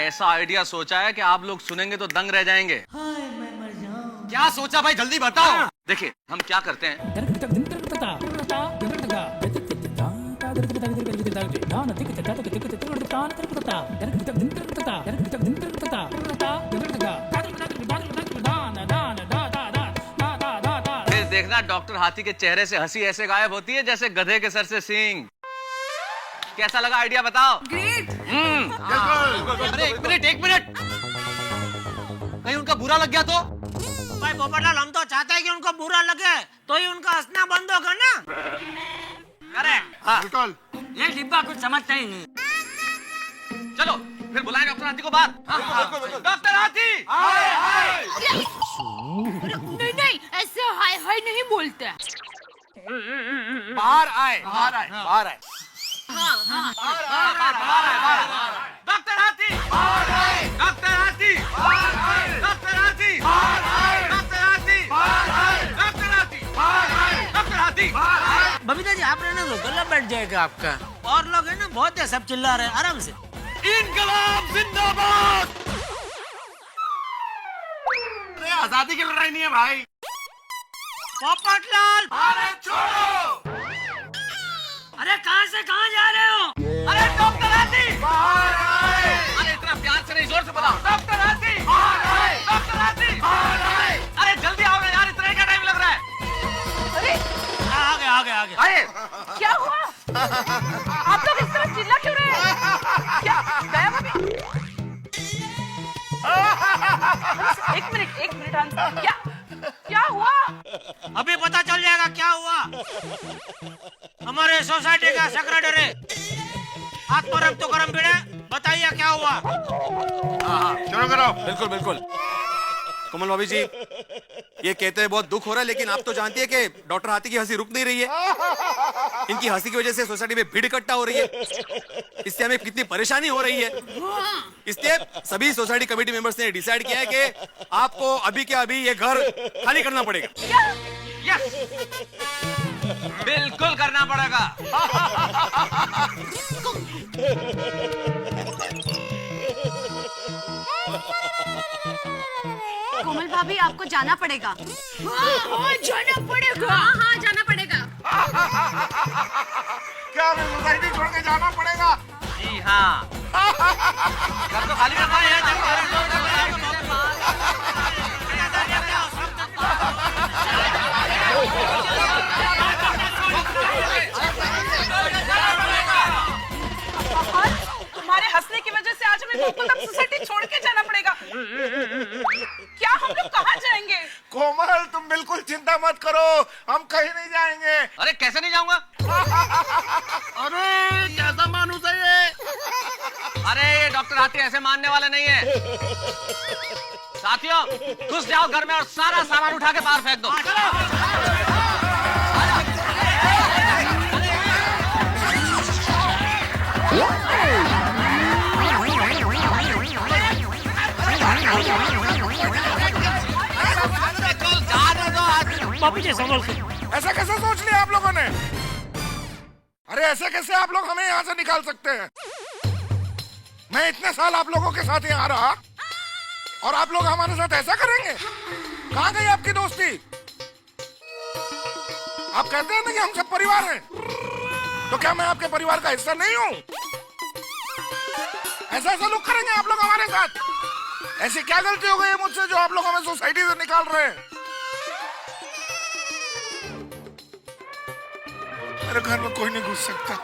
ऐसा आइडिया सोचा है कि आप लोग सुनेंगे तो दंग रह जाएंगे। हाय मैं मर जाऊं। क्या सोचा भाई, जल्दी बताओ। देखिए हम क्या करते हैं, फिर देखना डॉक्टर हाथी के चेहरे से हंसी ऐसे गायब होती है जैसे गधे के सर से सींग। कैसा लगा आइडिया बताओ? ग्रेट। अरे एक मिनट, कहीं उनका बुरा लग गया तो? भाई पोपटलाल, हम तो चाहते हैं कि उनको बुरा लगे तो ही उनका हंसना बंद होगा ना। करेक्ट। हाँ। बिल्कुल। ये डिब्बा कुछ समझता ही नहीं। चलो फिर बुलाएं डॉक्टर हाथी को बाहर। डॉक्टर हाथी। नहीं नहीं, ऐसे हाय हाय नहीं बोलते। बाहर आए। डॉक्टर हाथी। डॉक्टर हाथी। डॉक्टर हाथी। डॉक्टर हाथी। डॉक्टर हाथी। डॉक्टर हाथी। बबीता जी आप रहने दो, गला बैठ जाएगा आपका। और लोग है ना बहुत है, सब चिल्ला रहे हैं, आराम से। इनकलाब जिंदाबाद। अरे आजादी की लड़ाई नहीं है भाई। पोपटलाल छोड़ो। अरे कहाँ से कहाँ जा रहे हो? अरे डॉक्टर हाथी। बाहर आए। अरे इतना प्यार से नहीं, जोर से बुलाओ। डॉक्टर हाथी। बाहर आए। डॉक्टर हाथी। बाहर आए। अरे जल्दी आओ ना यार, इतना क्या टाइम लग रहा है? आगे। आइए। क्या हुआ? आप लोग इस तरह चिल्ला क्यों रहे हैं? क्या गया भाभी? एक मिनट हंस, क्या हुआ? अभी पता चल जाएगा क्या हुआ। हमारे सोसाइटी का सेक्रेटरी हाथ पर अब तो गरम पीड़े, बताइए क्या हुआ? शुरू करो। बिल्कुल। कोमल भाभी जी, ये कहते हैं बहुत दुख हो रहा है, लेकिन आप तो जानती है कि डॉक्टर हाथी की हंसी रुक नहीं रही है। इनकी हंसी की वजह से सोसाइटी में भीड़ इकट्ठा हो रही है, इससे हमें कितनी परेशानी हो रही है। इसलिए सभी सोसाइटी कमेटी मेंबर्स ने डिसाइड किया है कि आपको अभी के अभी ये घर खाली करना पड़ेगा। यस, बिल्कुल करना पड़ेगा। कोमल भाभी आपको जाना पड़ेगा। हाँ, जाना पड़ेगा। हाँ, जाना पड़ेगा। क्या हमें सोसाइटी छोड़ के जाना पड़ेगा? जी हाँ। घर तो खाली रखना है। तुम्हारे हंसने की वजह से आज हमें गोकुलधाम सोसाइटी छोड़ के जाना पड़ेगा। क्या हम लोग कहाँ जाएंगे? कोमल तुम बिल्कुल चिंता मत करो, हम कहीं नहीं जाएंगे। अरे कैसे नहीं जाऊंगा? अरे कैसा मानूस है ये? अरे ये डॉक्टर हाथी ऐसे मानने वाले नहीं है। साथियों घुस जाओ घर में और सारा सामान उठा के बाहर फेंक दो। बाबू जी संभल के। ऐसा कैसे सोच लिया आप लोगों ने? अरे ऐसे कैसे आप लोग हमें यहाँ से निकाल सकते हैं? मैं इतने साल आप लोगों के साथ यहाँ रहा और आप लोग हमारे साथ ऐसा करेंगे? कहाँ गई आपकी दोस्ती? आप कहते हैं ना कि हम सब परिवार हैं, तो क्या मैं आपके परिवार का हिस्सा नहीं हूँ? ऐसा लोग करेंगे आप लोग हमारे साथ? ऐसी क्या गलती हो गई है मुझसे जो आप लोग हमें सोसाइटी से निकाल रहे हैं? मेरे घर में कोई नहीं घुस सकता।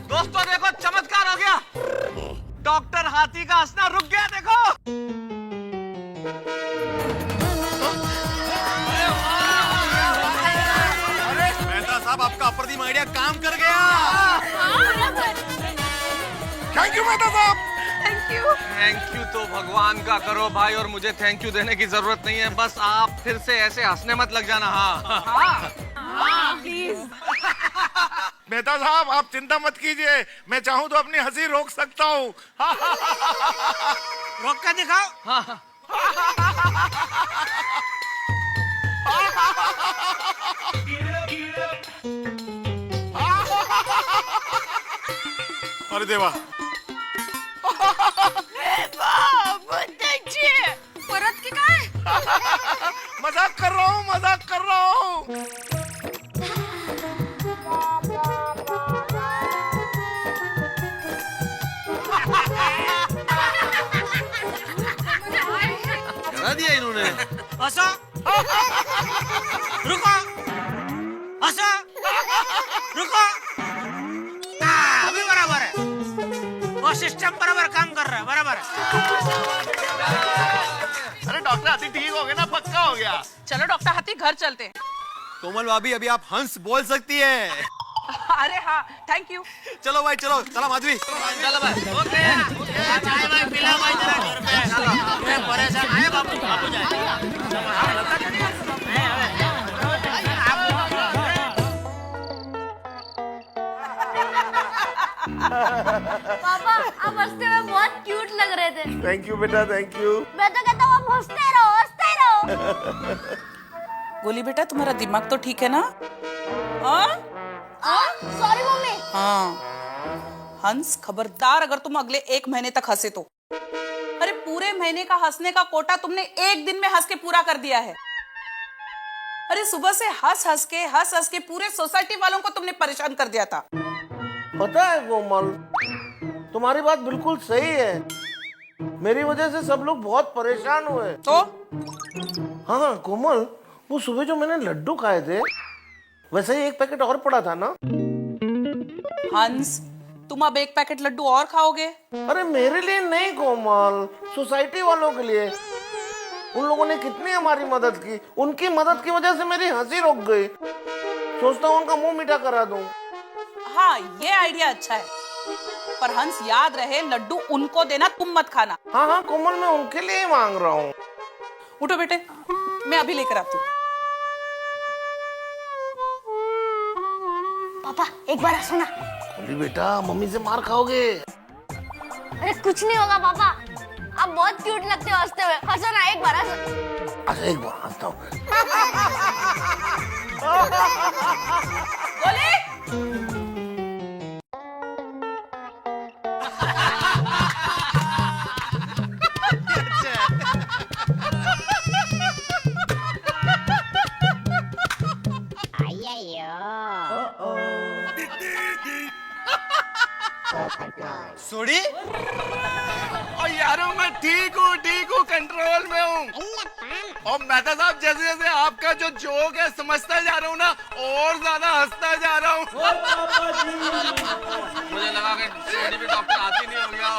दोस्तों देखो चमत्कार हो गया, डॉक्टर हाथी का हंसना रुक गया। देखो मेहता साहब, आपका अप्रतिम आइडिया काम कर गया। थैंक यू मेहता साहब। थैंक यू तो भगवान का करो भाई, और मुझे थैंक यू देने की जरूरत नहीं है। बस आप फिर से ऐसे हंसने मत लग जाना। हाँ प्लीज। मेहता साहब आप चिंता मत कीजिए, मैं चाहूँ तो अपनी हंसी रोक सकता हूँ। रोक कर दिखाओ। अरे देवा, मजाक कर रहा हूँ। करा दिया इन्होंने। असो रुको, असो रुको। अभी बराबर है, वो सिस्टम बराबर काम कर रहा है, बराबर है। अरे डॉक्टर हाथी ठीक हो गया ना, पक्का हो गया। चलो डॉक्टर हाथी घर चलते हैं। कोमल भाभी अभी आप हंस बोल सकती है। अरे हाँ, थैंक यू। चलो भाई चलो, चलो माधवी। चलो भाई, ओके। चाय भाई पिला भाई जरा घर पे। मैं परेशान है बापू, बापू जाए। पापा आप हंसते हुए बहुत क्यूट लग रहे थे। थैंक यू बेटा, थैंक यू। मैं तो कहता हूँ आप हंसते रहो, हंसते रहो। गोली बेटा, तुम्हारा दिमाग तो ठीक है ना? हाँ? Sorry mummy. हाँ हंस, खबरदार अगर तुम अगले 1 महीने तक हंसे तो। अरे पूरे महीने का हंसने का कोटा तुमने 1 दिन में हंस के पूरा कर दिया है। अरे सुबह से हंस हंस के पूरे सोसाइटी वालों को तुमने परेशान कर दिया था। पता है कोमल, तुम्हारी बात बिल्कुल सही है। मेरी वजह से सब लोग बहुत परेशान हुए। तो हाँ कोमल, वो सुबह जो मैंने लड्डू खाए थे, वैसे ही 1 पैकेट और पड़ा था ना। हंस, तुम अब 1 पैकेट लड्डू और खाओगे? अरे मेरे लिए नहीं कोमल, सोसाइटी वालों के लिए। उन लोगों ने कितनी हमारी मदद की, उनकी मदद की वजह से मेरी हंसी रुक गई। सोचता हूँ उनका मुंह मीठा करा दूं। हाँ ये आइडिया अच्छा है, पर हंस याद रहे लड्डू उनको देना, तुम मत खाना। हाँ कोमल, मैं उनके लिए ही मांग रहा हूँ। उठो बेटे, मैं अभी लेकर आती हूँ। पापा एक बार हंसो ना। बोली बेटा, मम्मी से मार खाओगे। अरे कुछ नहीं होगा पापा, आप बहुत क्यूट लगते हो हंसते हुए। हंसो ना एक बार, हंसो। अच्छा एक बार हंसता हूँ। सोडी, और यारों मैं ठीक हूँ, कंट्रोल में हूँ। और मेहता साहब, जैसे जैसे आपका जो जोक है समझता जा रहा हूँ ना, और ज्यादा हंसता जा रहा हूँ। मुझे लगा कि सोनी भी डॉक्टर हाथी नहीं हो गया।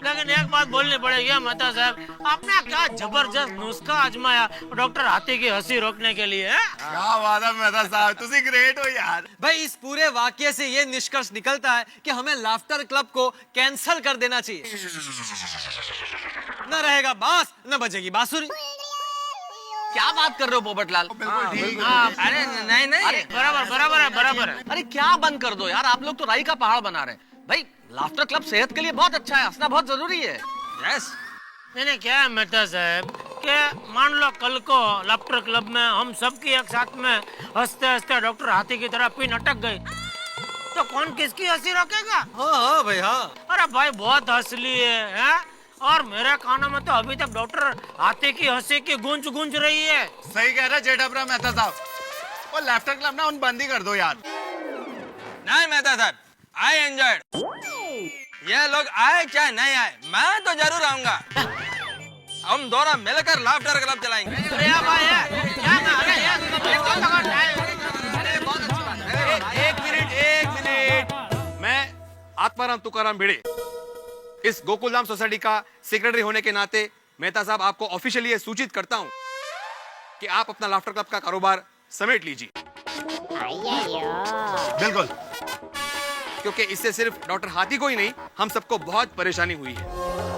लेकिन एक बात बोलनी पड़ेगी मेहता साहब, आपने क्या जबरदस्त नुस्खा आजमाया डॉक्टर हाथी की हंसी रोकने के लिए। क्या बात है मेहता साहब, तुसी ग्रेट हो यार। भाई इस पूरे वाक्य से ये निष्कर्ष निकलता है कि हमें लाफ्टर क्लब को कैंसिल कर देना चाहिए। न रहेगा बांस, न बजेगी बांसुरी। क्या बात कर रहे हो पोपटलाल? अरे नहीं नहीं, बराबर है। अरे क्या बंद कर दो यार, आप लोग तो राई का पहाड़ बना रहे हैं। भाई लाफ्टर क्लब सेहत के लिए बहुत अच्छा है, हंसना बहुत जरूरी है। यस। मैंने क्या है मेहता साहब कि मान लो कल को लाफ्टर क्लब में हम सब की एक साथ में हंसते हंसते डॉक्टर हाथी की तरह पिन अटक गई, तो कौन किसकी हंसी रोकेगा? हाँ भाई हाँ। अरे भाई बहुत हंस लिए हैं, और मेरे कानों में तो अभी तक डॉक्टर हाथी की हंसी की गूंज गूंज रही है। सही कह रहा जेठाब्रा मेहता साहब। और लाफ्टर क्लब ना उन बंद ही कर दो यार। नहीं मेहता साहब, आई एंजॉयड। ये लोग आए चाहे नहीं आए, मैं तो जरूर आऊंगा। हम दोनों मिलकर लाफ्टर क्लब चलाएंगे। अरे भाई एक मिनट। मैं आत्माराम तुकाराम भिड़े, इस गोकुलधाम सोसाइटी का सेक्रेटरी होने के नाते मेहता साहब आपको ऑफिशियली ये सूचित करता हूं कि आप अपना लाफ्टर क्लब का कारोबार समेट लीजिए। बिल्कुल। क्योंकि इससे सिर्फ डॉक्टर हाथी को ही नहीं, हम सबको बहुत परेशानी हुई है।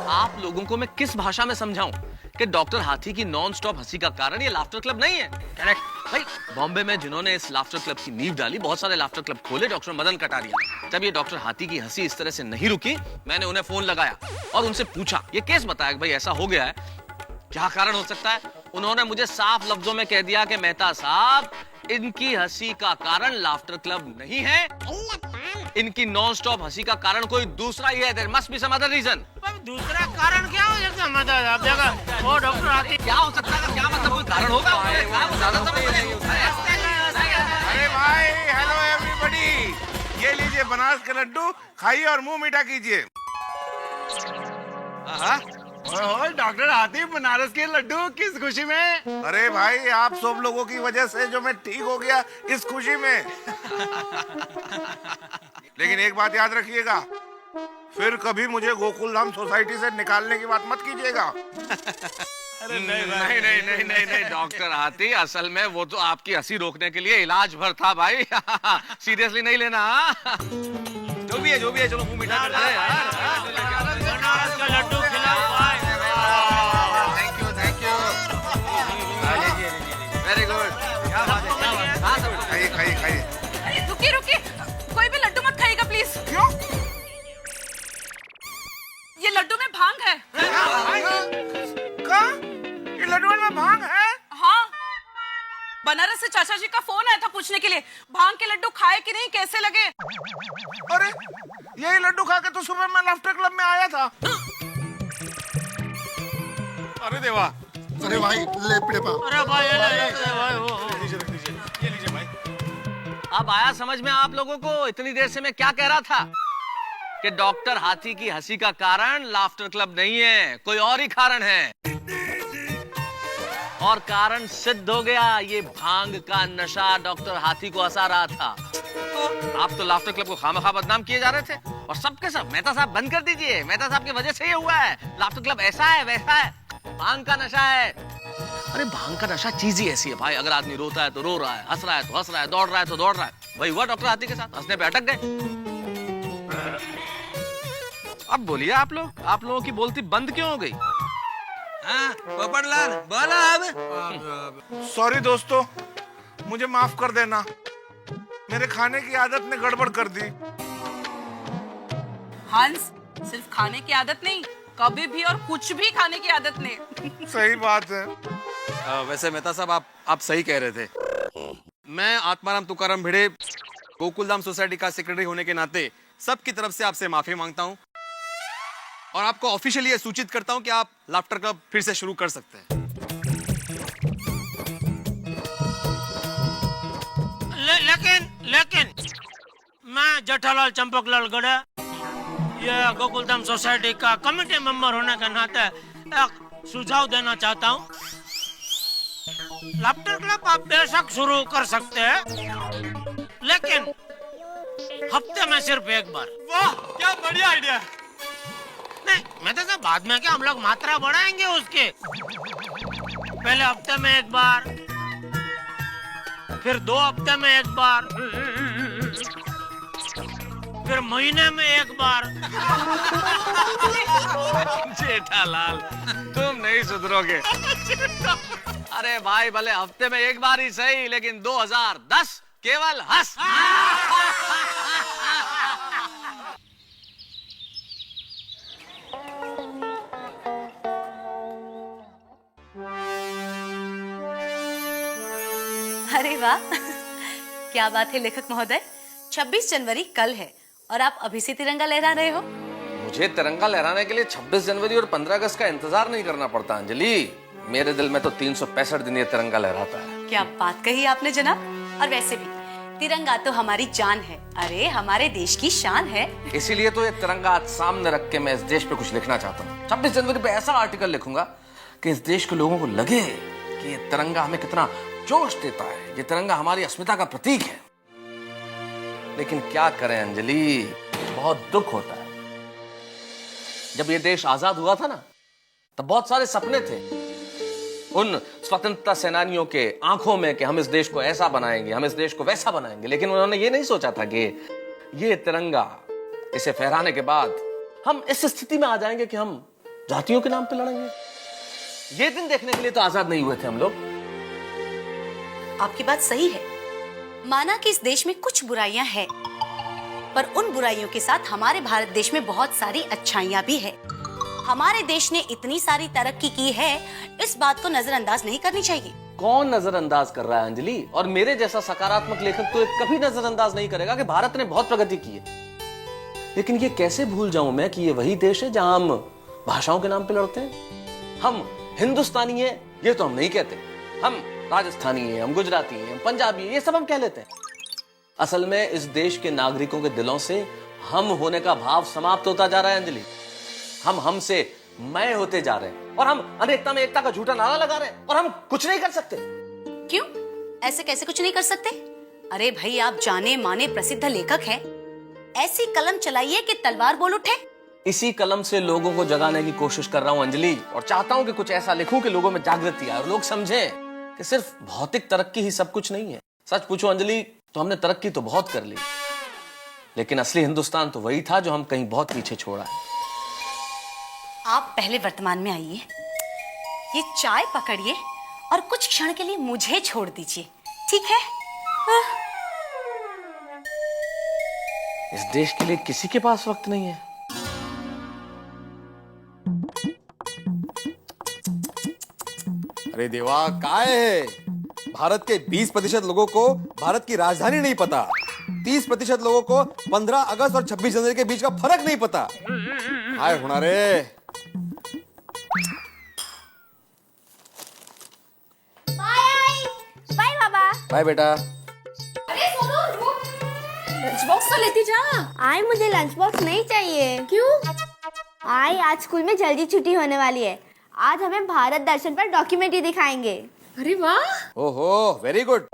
आप लोगों को मैं किस भाषा में समझाऊं कि डॉक्टर हाथी की नॉन स्टॉप हंसी का कारण ये लाफ्टर क्लब नहीं है? करेक्ट भाई। बॉम्बे में जिन्होंने इस लाफ्टर क्लब की नींव डाली, बहुत सारे लाफ्टर क्लब खोले डॉक्टर मदन कटारिया। जब ये डॉक्टर हाथी की हंसी इस तरह से नहीं रुकी, मैंने उन्हें फोन लगाया और उनसे पूछा, ये केस बताया कि भाई ऐसा हो गया है, क्या कारण हो सकता है? उन्होंने मुझे साफ लफ्जों में कह दिया कि मेहता साहब, इनकी हंसी का कारण लाफ्टर क्लब नहीं है, इनकी नॉन स्टॉप हंसी का कारण कोई दूसरा ही है। There must be some other reason. दूसरा कारण क्या हो सकता है मदद आप जगह वो डॉक्टर हाथी क्या हो सकता है? क्या मतलब कोई कारण होगा? क्या बताना समझ नहीं अरे भाई, हेलो एवरीबॉडी, ये लीजिए बनारस के लड्डू, खाइए और मुंह मीठा कीजिए। डॉक्टर हाथी, बनारस के लड्डू किस खुशी में? अरे भाई, आप सब लोगों की वजह से जो मैं ठीक हो गया इस खुशी में। लेकिन एक बात याद रखिएगा, फिर कभी मुझे गोकुल धाम सोसाइटी से निकालने की बात मत कीजिएगा। नहीं डॉक्टर हाथी, असल में वो तो आपकी हंसी रोकने के लिए इलाज भर था भाई। सीरियसली नहीं लेना। जो भी है चलो मुंह मीठा करते हैं यार। बनारस का लड्डू खिलाओ भाई। Thank you very good. क्या बात है? खाइए। अरे रुकिए, कोई भी लड्डू मत खाइएगा प्लीज। क्यों? ये लड्डू में भांग है। कहाँ? ये लड्डू में भांग है? हाँ, बनारस से चाचा जी का फोन आया था पूछने के लिए भांग के लड्डू खाए कि नहीं, कैसे लगे। अरे यही लड्डू खा के तो सुबह मैं लाफ्टर क्लब में आया था। अरे देवा, अरे भाई लेपड़े पा। अरे भाई ये लीजिए भाई। अब आया समझ में आप लोगों को? इतनी देर से मैं क्या कह रहा था कि डॉक्टर हाथी की हंसी का कारण लाफ्टर क्लब नहीं है, कोई और ही कारण है। और कारण सिद्ध हो गया, ये भांग का नशा डॉक्टर हाथी को हंसा रहा था। तो आप तो लाफ्टर क्लब को खामखा बदनाम किए जा रहे थे, और सबके सब मेहता साहब बंद कर दीजिए, मेहता साहब की वजह से ये हुआ है। लाफ्टर क्लब ऐसा है वैसा है, भांग का नशा है। अरे भांग का नशा चीज ही ऐसी है भाई, अगर आदमी रोता है तो रो रहा है, हंस रहा है तो हंस रहा है, दौड़ रहा है तो दौड़ रहा है। वही हुआ डॉक्टर हाथी के साथ, हंसने पे अटक गए। अब बोलिए आप लोगों की बोलती बंद क्यों हो गई? हाँ, पोपटलाल बोलो अब। सॉरी दोस्तों, मुझे माफ कर देना, मेरे खाने की आदत ने गड़बड़ कर दी। हंस, सिर्फ खाने की आदत नहीं, कभी भी और कुछ भी खाने की आदत नहीं। सही बात है। वैसे मेहता साहब आप सही कह रहे थे। मैं आत्माराम तुकाराम भिड़े, गोकुलधाम सोसाइटी का सेक्रेटरी होने के नाते सबकी तरफ से आपसे माफी मांगता हूं, और आपको ऑफिशियली ये सूचित करता हूं कि आप लाफ्टर क्लब फिर से शुरू कर सकते हैं। लेकिन मैं जेठालाल चंपकलाल गड़े, ये गोकुलधाम सोसाइटी का कमेटी मेंबर होने के नाते एक सुझाव देना चाहता हूँ। लाफ्टर क्लब आप बेशक शुरू कर सकते हैं, लेकिन हफ्ते में सिर्फ एक बार। वाह, क्या बढ़िया आइडिया। नहीं, मैं तो सब बाद में क्या, हम लोग मात्रा बढ़ाएंगे उसके। पहले हफ्ते में एक बार, फिर 2 हफ्ते में एक बार, फिर महीने में एक बार। जेठालाल, तुम नहीं सुधरोगे। अरे भाई, भले हफ्ते में एक बार ही सही, लेकिन 2010 केवल हंस। अरे वाह, क्या बात है लेखक महोदय, 26 जनवरी कल है और आप अभी से तिरंगा लहरा रहे हो। मुझे तिरंगा लहराने के लिए 26 जनवरी और 15 अगस्त का इंतजार नहीं करना पड़ता अंजलि। मेरे दिल में तो 365 दिन ये तिरंगा लहराता है। क्या बात कही आपने जनाब। और वैसे भी तिरंगा तो हमारी जान है, अरे हमारे देश की शान है। इसीलिए तो ये तिरंगा आज सामने रख के मैं इस देश पे कुछ लिखना चाहता हूँ। 26 जनवरी पे ऐसा आर्टिकल लिखूंगा कि इस देश के लोगों को लगे कि ये तिरंगा हमें कितना जोश देता है, ये तिरंगा हमारी अस्मिता का प्रतीक है। लेकिन क्या करें अंजलि, बहुत दुख होता है। जब ये देश आजाद हुआ था ना, तब बहुत सारे सपने थे उन स्वतंत्रता सेनानियों के आंखों में कि हम इस देश को ऐसा बनाएंगे, हम इस देश को वैसा बनाएंगे। लेकिन उन्होंने ये नहीं सोचा था कि ये तिरंगा, इसे फहराने के बाद हम इस स्थिति में आ जाएंगे कि हम जातियों के नाम पे लड़ेंगे। ये दिन देखने के लिए तो आजाद नहीं हुए थे हम लोग। आपकी बात सही है, माना कि इस देश में कुछ बुराइयां हैं, पर उन बुराइयों के साथ हमारे भारत देश में बहुत सारी अच्छाइयां भी है। हमारे देश ने इतनी सारी तरक्की की है, इस बात को नजरअंदाज नहीं करनी चाहिए। कौन नजरअंदाज कर रहा है अंजलि? और मेरे जैसा सकारात्मक लेखक तो कभी नजरअंदाज नहीं करेगा कि भारत ने बहुत प्रगति की है। लेकिन ये कैसे भूल जाऊं मैं कि ये वही देश है जहां हम भाषाओं के नाम पे लड़ते हैं। हम हिंदुस्तानी हैं ये तो हम नहीं कहते, हम राजस्थानी हैं, हम गुजराती हैं, हम पंजाबी हैं, ये सब हम कह लेते हैं। असल में इस देश के नागरिकों के दिलों से हम होने का भाव समाप्त होता जा रहा है अंजलि। हम हमसे मैं होते जा रहे हैं और हम अनेकता में एकता का झूठा नारा लगा रहे हैं और हम कुछ नहीं कर सकते। क्यों? ऐसे कैसे कुछ नहीं कर सकते? अरे भाई, आप जाने माने प्रसिद्ध लेखक हैं, ऐसी कलम चलाइए कि तलवार बोल उठे। इसी कलम से लोगों को जगाने की कोशिश कर रहा हूं अंजलि, और चाहता हूं कि कुछ ऐसा लिखूं कि लोगों में जागृति आए और लोग समझें कि सिर्फ भौतिक तरक्की ही सब कुछ नहीं है। सच पूछो अंजलि तो हमने तरक्की तो बहुत कर ली, लेकिन असली हिंदुस्तान तो वही था जो हम कहीं बहुत पीछे छोड़ा है। आप पहले वर्तमान में आइए, ये चाय पकड़िए और कुछ क्षण के लिए मुझे छोड़ दीजिए, ठीक है? इस देश के लिए किसी के पास वक्त नहीं है। अरे देवा, काय है? भारत के 20% लोगों को भारत की राजधानी नहीं पता, 30% लोगों को 15 अगस्त और 26 जनवरी के बीच का फर्क नहीं पता। काय होना रे? बाय बाबा। बाय बेटा। अरे सोनू, लंच बॉक्स तो लेती जा। आई, मुझे लंच बॉक्स नहीं चाहिए। क्यों? आई, आज स्कूल में जल्दी छुट्टी होने वाली है। आज हमें भारत दर्शन पर डॉक्यूमेंट्री दिखाएंगे। अरे वाह। ओहो, वेरी गुड।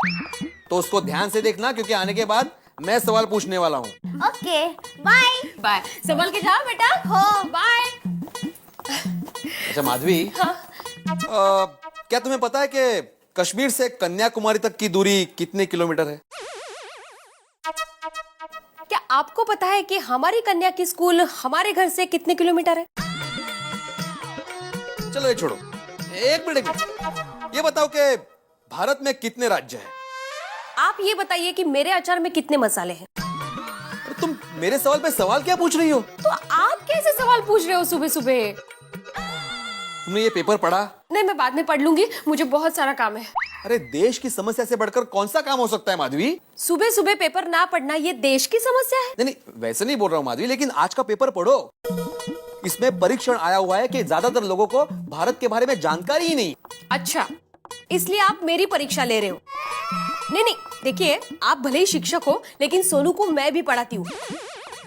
तो उसको ध्यान से देखना, क्योंकि आने के बाद मैं सवाल पूछने वाला हूँ। Okay, bye bye. संभल के जाओ बेटा। हो, बाय। अच्छा माधवी, क्या तुम्हें पता है कि कश्मीर से कन्याकुमारी तक की दूरी कितने किलोमीटर है? क्या आपको पता है कि हमारी कन्या की स्कूल हमारे घर से कितने किलोमीटर है? चलो ये छोड़ो, एक मिनट। ये बताओ कि भारत में कितने राज्य हैं? आप ये बताइए कि मेरे अचार में कितने मसाले हैं? अरे तुम मेरे सवाल पे सवाल क्या पूछ रही हो? तो आप कैसे सवाल पूछ रहे हो सुबह सुबह? तुमने ये पेपर पढ़ा? नहीं, मैं बाद में पढ़ लूंगी, मुझे बहुत सारा काम है। अरे देश की समस्या से बढ़कर कौन सा काम हो सकता है माधवी? सुबह सुबह पेपर ना पढ़ना ये देश की समस्या है? नहीं, वैसे नहीं बोल रहा हूँ माधवी, लेकिन आज का पेपर पढ़ो। इसमें परीक्षण आया हुआ है कि ज्यादातर लोगों को भारत के बारे में जानकारी ही नहीं। अच्छा, इसलिए आप मेरी परीक्षा ले रहे हो? नहीं नहीं, देखिए, आप भले ही शिक्षक हो, लेकिन सोनू को मैं भी पढ़ाती हूँ।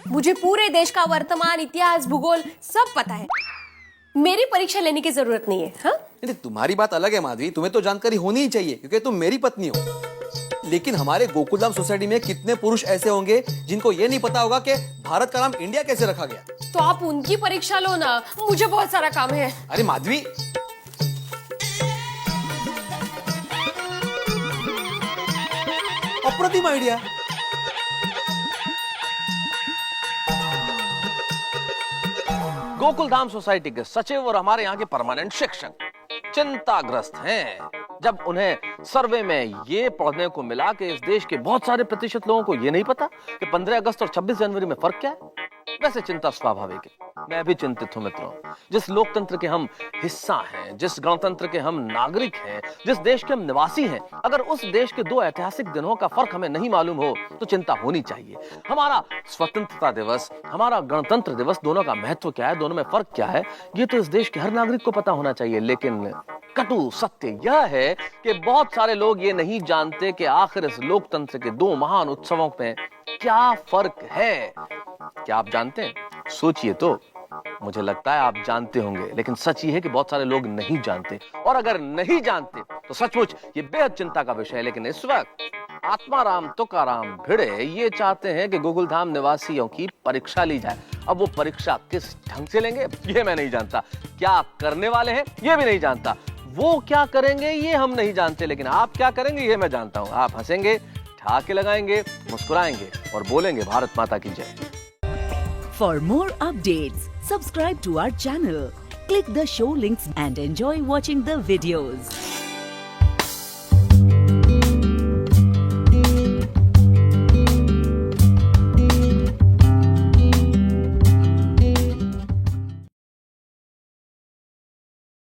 मुझे पूरे देश का वर्तमान, इतिहास, भूगोल सब पता है। मेरी परीक्षा लेने की जरूरत नहीं है। हाँ? नहीं, तुम्हारी बात अलग है माधवी, तुम्हें तो जानकारी होनी ही चाहिए क्योंकि तुम मेरी पत्नी हो। लेकिन हमारे गोकुलधाम सोसाइटी में कितने पुरुष ऐसे होंगे जिनको ये नहीं पता होगा कि भारत का नाम इंडिया कैसे रखा गया? तो आप उनकी परीक्षा लो ना, मुझे बहुत सारा काम है। अरे माधवी, अप्रतिम आइडिया। गोकुलधाम सोसाइटी के सचिव और हमारे यहाँ के परमानेंट शिक्षक चिंताग्रस्त हैं जब उन्हें सर्वे में ये पढ़ने को मिला कि इस देश के बहुत सारे प्रतिशत लोगों को ये नहीं पता कि 15 अगस्त और 26 जनवरी में फर्क क्या है। वैसे चिंता स्वाभाविक है, मैं भी चिंतित हूं मित्रों। जिस लोकतंत्र के हम हिस्सा हैं, जिस गणतंत्र के हम नागरिक हैं, जिस देश के हम निवासी हैं, अगर उस देश के दो ऐतिहासिक दिनों का फर्क हमें नहीं मालूम हो तो चिंता होनी चाहिए। हमारा स्वतंत्रता दिवस, हमारा गणतंत्र दिवस, दोनों का महत्व क्या है, दोनों में फर्क क्या है, ये तो इस देश के हर नागरिक को पता होना चाहिए। लेकिन कटु सत्य यह है कि बहुत सारे लोग ये नहीं जानते कि आखिर इस लोकतंत्र के दो महान उत्सवों में क्या फर्क है। क्या आप जानते हैं? सोचिए तो। मुझे लगता है आप जानते होंगे, लेकिन सच ये है कि बहुत सारे लोग नहीं जानते, और अगर नहीं जानते तो सचमुच ये बेहद चिंता का विषय है। लेकिन इस वक्त आत्माराम तुकाराम भिड़े ये चाहते हैं कि गोकुलधाम निवासियों की परीक्षा ली जाए। अब वो परीक्षा किस ढंग से लेंगे ये मैं नहीं जानता, क्या करने वाले हैं ये भी नहीं जानता, वो क्या करेंगे ये हम नहीं जानते, लेकिन आप क्या करेंगे ये मैं जानता हूं। आप हंसेंगे, ठहाके लगाएंगे, मुस्कुराएंगे और बोलेंगे भारत माता की जय। For more updates, subscribe to our channel, click the show links and enjoy watching the videos.